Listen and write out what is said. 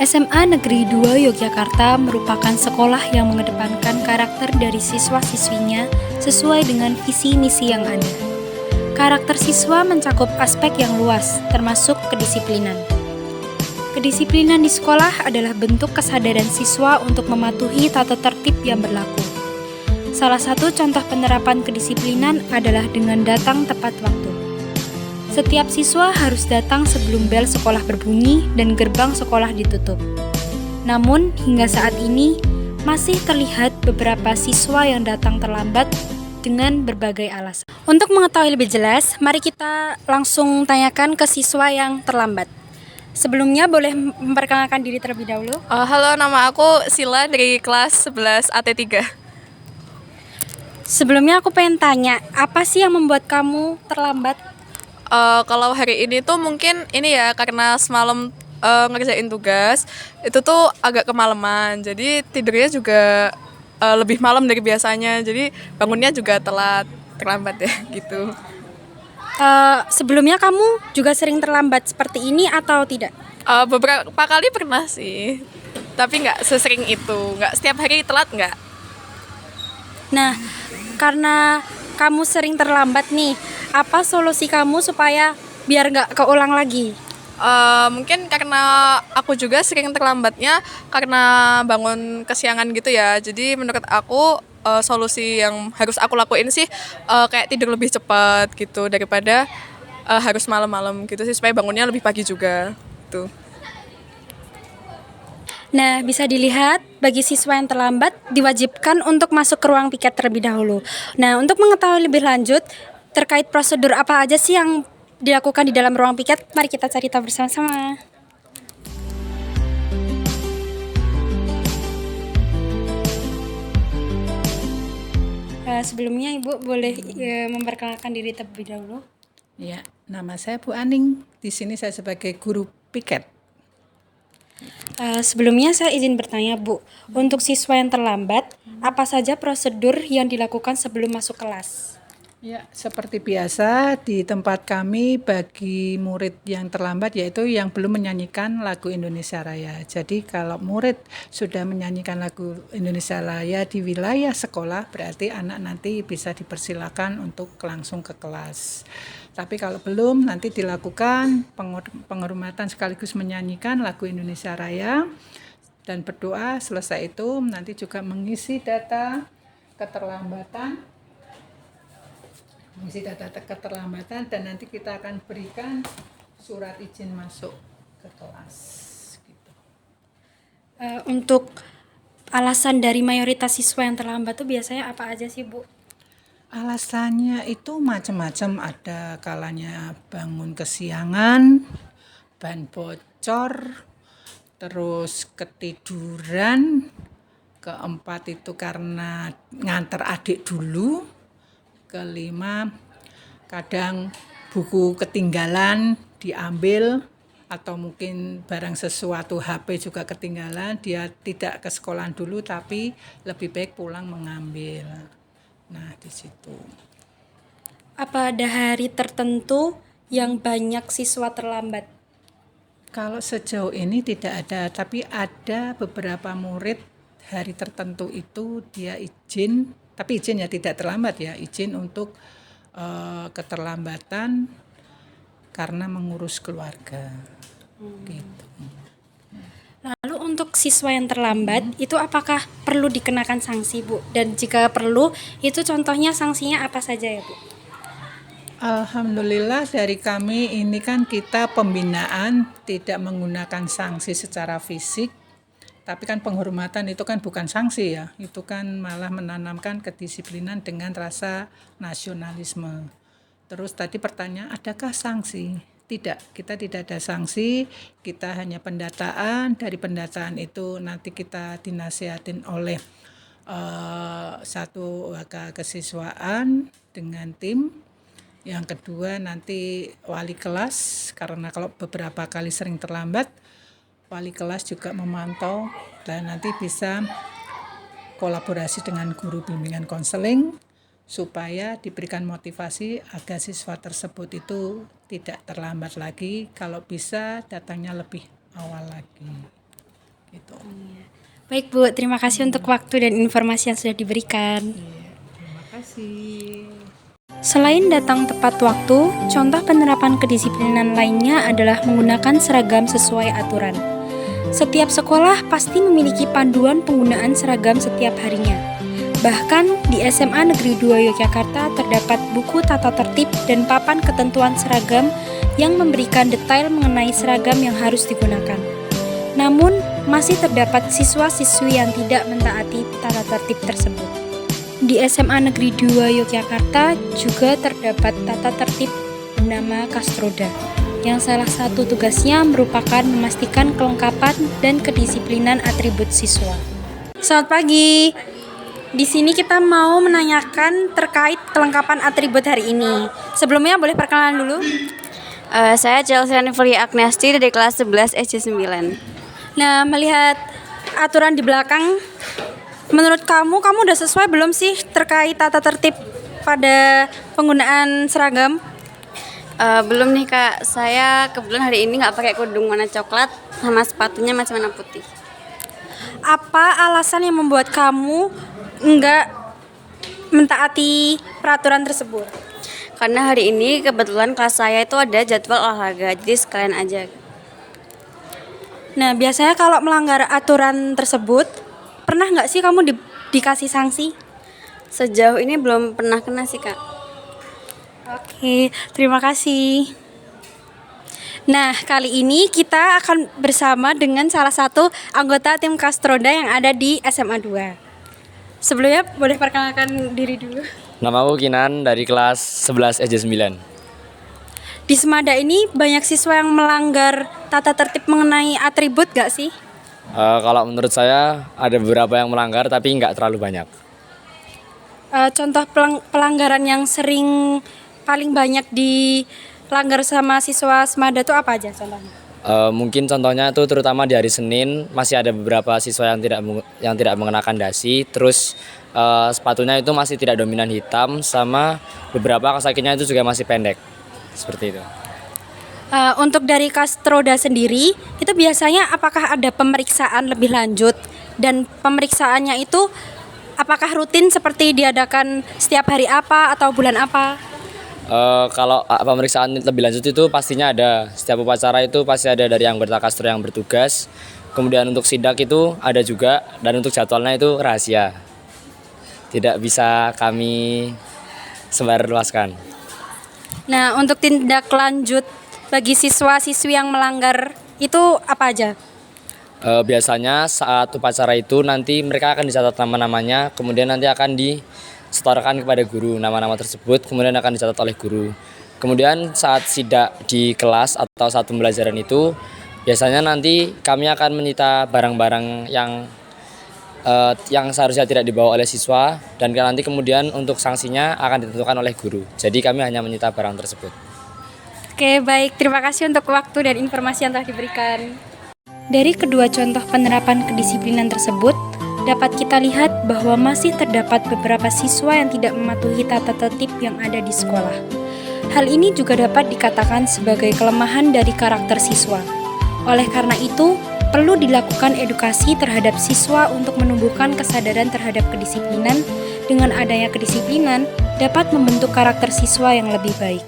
SMA Negeri 2 Yogyakarta merupakan sekolah yang mengedepankan karakter dari siswa-siswinya sesuai dengan visi misi yang ada. Karakter siswa mencakup aspek yang luas, termasuk kedisiplinan. Kedisiplinan di sekolah adalah bentuk kesadaran siswa untuk mematuhi tata tertib yang berlaku. Salah satu contoh penerapan kedisiplinan adalah dengan datang tepat waktu. Setiap siswa harus datang sebelum bel sekolah berbunyi dan gerbang sekolah ditutup. Namun, hingga saat ini, masih terlihat beberapa siswa yang datang terlambat dengan berbagai alasan. Untuk mengetahui lebih jelas, mari kita langsung tanyakan ke siswa yang terlambat. Sebelumnya, boleh memperkenalkan diri terlebih dahulu? Halo, nama aku Sila dari kelas 11 AT3. Sebelumnya aku pengen tanya, apa sih yang membuat kamu terlambat? Kalau hari ini tuh mungkin ini ya karena semalam ngerjain tugas itu tuh agak kemalaman, jadi tidurnya juga lebih malam dari biasanya, jadi bangunnya juga terlambat ya gitu. Sebelumnya kamu juga sering terlambat seperti ini atau tidak? Beberapa kali pernah sih, tapi nggak sesering itu, nggak setiap hari telat nggak. Nah, karena kamu sering terlambat nih, apa solusi kamu supaya biar nggak keulang lagi? Mungkin karena aku juga sering terlambatnya karena bangun kesiangan gitu ya. Jadi menurut aku solusi yang harus aku lakuin sih kayak tidur lebih cepat gitu daripada harus malam-malam gitu sih, supaya bangunnya lebih pagi juga tuh. Nah, bisa dilihat bagi siswa yang terlambat diwajibkan untuk masuk ke ruang piket terlebih dahulu. Nah, untuk mengetahui lebih lanjut terkait prosedur apa aja sih yang dilakukan di dalam ruang piket, mari kita cari tahu bersama-sama. Sebelumnya Ibu boleh memperkenalkan diri terlebih dahulu. Ya, nama saya Bu Aning. Di sini saya sebagai guru piket. Sebelumnya saya izin bertanya Bu, untuk siswa yang terlambat, apa saja prosedur yang dilakukan sebelum masuk kelas? Ya, seperti biasa di tempat kami bagi murid yang terlambat yaitu yang belum menyanyikan lagu Indonesia Raya. Jadi kalau murid sudah menyanyikan lagu Indonesia Raya di wilayah sekolah, berarti anak nanti bisa dipersilakan untuk langsung ke kelas. Tapi kalau belum, nanti dilakukan penghormatan sekaligus menyanyikan lagu Indonesia Raya dan berdoa. Selesai itu nanti juga mengisi data keterlambatan dan nanti kita akan berikan surat izin masuk ke kelas gitu. Untuk alasan dari mayoritas siswa yang terlambat tuh biasanya apa aja sih Bu? Alasannya itu macam-macam, ada kalanya bangun kesiangan, ban bocor, terus ketiduran, keempat itu karena nganter adik dulu, kelima kadang buku ketinggalan diambil atau mungkin barang sesuatu HP juga ketinggalan, dia tidak ke sekolahan dulu tapi lebih baik pulang mengambil. Nah, di situ. Apa ada hari tertentu yang banyak siswa terlambat? Kalau sejauh ini tidak ada, tapi ada beberapa murid hari tertentu itu dia izin, tapi izinnya tidak terlambat ya, izin untuk keterlambatan karena mengurus keluarga. Gitu. Lalu untuk siswa yang terlambat, itu apakah perlu dikenakan sanksi Bu? Dan jika perlu, itu contohnya sanksinya apa saja ya Bu? Alhamdulillah dari kami ini kan kita pembinaan tidak menggunakan sanksi secara fisik, tapi kan penghormatan itu kan bukan sanksi ya, itu kan malah menanamkan kedisiplinan dengan rasa nasionalisme. Terus tadi pertanyaan, adakah sanksi? Tidak, kita tidak ada sanksi, kita hanya pendataan. Dari pendataan itu nanti kita dinasihatin oleh satu waka kesiswaan dengan tim. Yang kedua nanti wali kelas, karena kalau beberapa kali sering terlambat, wali kelas juga memantau dan nanti bisa kolaborasi dengan guru bimbingan konseling supaya diberikan motivasi agar siswa tersebut itu tidak terlambat lagi, kalau bisa datangnya lebih awal lagi. Gitu. Baik Bu, terima kasih untuk waktu dan informasi yang sudah diberikan. Terima kasih. Selain datang tepat waktu, contoh penerapan kedisiplinan lainnya adalah menggunakan seragam sesuai aturan. Setiap sekolah pasti memiliki panduan penggunaan seragam setiap harinya. Bahkan di SMA Negeri 2 Yogyakarta terdapat buku tata tertib dan papan ketentuan seragam yang memberikan detail mengenai seragam yang harus digunakan. Namun, masih terdapat siswa-siswi yang tidak mentaati tata tertib tersebut. Di SMA Negeri 2 Yogyakarta juga terdapat tata tertib bernama Kastroda, yang salah satu tugasnya merupakan memastikan kelengkapan dan kedisiplinan atribut siswa. Selamat pagi. Di sini kita mau menanyakan terkait kelengkapan atribut hari ini. Sebelumnya boleh perkenalan dulu? Saya Chelsea Nivelia Agniasti dari kelas 11 SC 9. Nah, melihat aturan di belakang, menurut kamu udah sesuai belum sih terkait tata tertib pada penggunaan seragam? Belum nih Kak, saya kebetulan hari ini nggak pakai kerudung warna coklat sama sepatunya masih warna putih. Apa alasan yang membuat kamu enggak mentaati peraturan tersebut? Karena hari ini kebetulan kelas saya itu ada jadwal olahraga, jadi sekalian aja. Nah, biasanya kalau melanggar aturan tersebut, pernah nggak sih kamu dikasih sanksi? Sejauh ini belum pernah kena sih Kak. Oke, terima kasih. Nah, kali ini kita akan bersama dengan salah satu anggota tim Kastroda yang ada di SMA 2. Sebelumnya boleh perkenalkan diri dulu. Nama aku Kinan dari kelas 11 SJ 9. Di Semada ini banyak siswa yang melanggar tata tertib mengenai atribut gak sih? Kalau menurut saya ada beberapa yang melanggar tapi nggak terlalu banyak. Contoh pelanggaran yang paling banyak dilanggar sama siswa Semada itu apa aja contohnya? Mungkin contohnya itu terutama di hari Senin masih ada beberapa siswa yang tidak mengenakan dasi, terus sepatunya itu masih tidak dominan hitam, sama beberapa kaos kakinya itu juga masih pendek, seperti itu. Untuk dari Kastroda sendiri, itu biasanya apakah ada pemeriksaan lebih lanjut, dan pemeriksaannya itu apakah rutin seperti diadakan setiap hari apa atau bulan apa? Kalau pemeriksaan lebih lanjut itu pastinya ada. Setiap upacara itu pasti ada dari anggota Kastro yang bertugas. Kemudian untuk sidak itu ada juga, dan untuk jadwalnya itu rahasia. Tidak bisa kami sebarluaskan. Nah, untuk tindak lanjut bagi siswa-siswi yang melanggar itu apa aja? Biasanya saat upacara itu nanti mereka akan dicatat nama-namanya, kemudian nanti akan disetorkan kepada guru nama-nama tersebut, kemudian akan dicatat oleh guru. Kemudian saat sidak di kelas atau saat pembelajaran itu biasanya nanti kami akan menyita barang-barang yang seharusnya tidak dibawa oleh siswa, dan nanti kemudian untuk sanksinya akan ditentukan oleh guru. Jadi kami hanya menyita barang tersebut. Oke, baik. Terima kasih untuk waktu dan informasi yang telah diberikan. Dari kedua contoh penerapan kedisiplinan tersebut, dapat kita lihat bahwa masih terdapat beberapa siswa yang tidak mematuhi tata tertib yang ada di sekolah. Hal ini juga dapat dikatakan sebagai kelemahan dari karakter siswa. Oleh karena itu, perlu dilakukan edukasi terhadap siswa untuk menumbuhkan kesadaran terhadap kedisiplinan. Dengan adanya kedisiplinan, dapat membentuk karakter siswa yang lebih baik.